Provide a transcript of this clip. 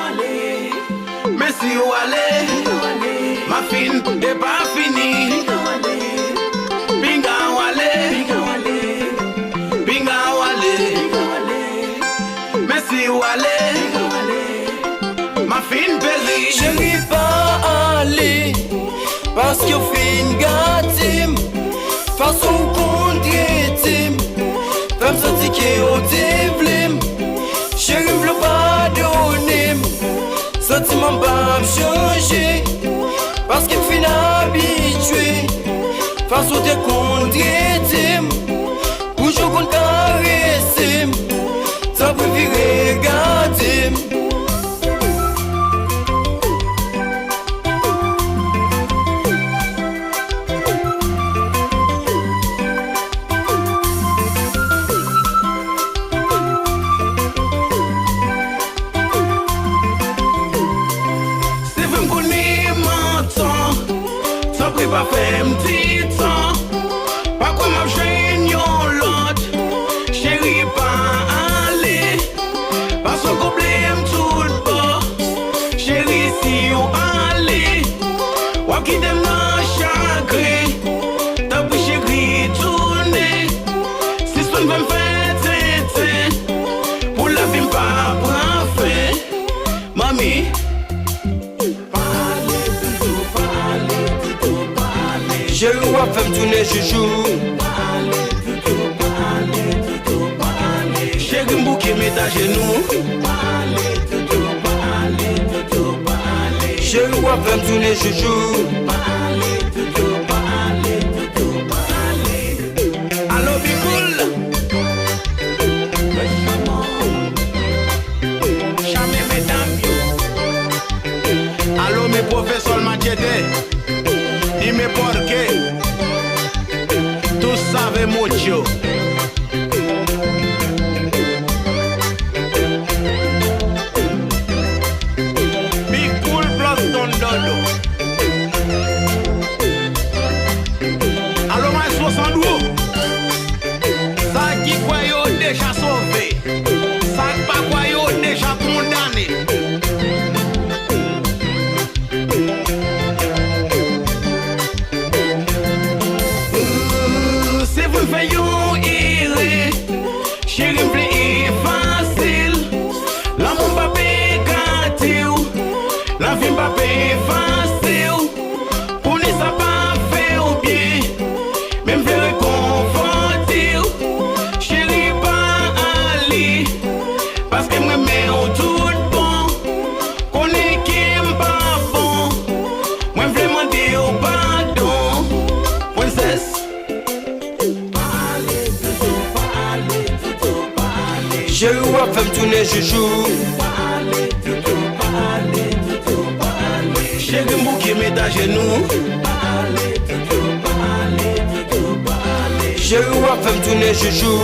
aller. Mais si vous allez, ma fine n'est pas finie. Pinga wale, pinga wale. Mais si vous allez, ma fine péri. Chérie, pas aller, parce que fin gâtim, façon qu'on dit, femme sentit qu'on t'évlim. Chérie, v'l'en pas donner, sentiment pas changer, parce que fin habitué, façon de qu'on dit, bougeons qu'on caresse, ça peut virer gâtim. Pas fait un petit temps, pas comme un génie l'autre, chérie pas aller, pas son problème tout le bord, chérie si on allait, ou qui t'aime dans chagrin, t'as pris chérie tourner, si son va me faire tété, pour la vie pas prendre fin, mamie. Je vois femme tourner chouchou. Chérie m'bouquet met à genoux. Je vois femme tourner chouchou. Allo Bicoul. Jamais mesdames yo. Allo mes professeurs Machete. Dime por qué. Tú sabes mucho. Bicoul plus Tondodo. Allo mais 62. Ça qui quoi yo déjà sauvé. Ça pas quoi yo déjà condamné. Fayon ire, chérie m'plaît facile. L'amour pas pécatif, la vie pas facile. Pour ne ça pas faire bien, même faire réconforter. Chérie pas aller, parce que moi mets tout bon. Qu'on est qui pas bon, moi je demander au pardon. Princesse. Je vois femme tourner chouchou. Chérie m'bouquet met à genoux. Je vois femme tourner chouchou.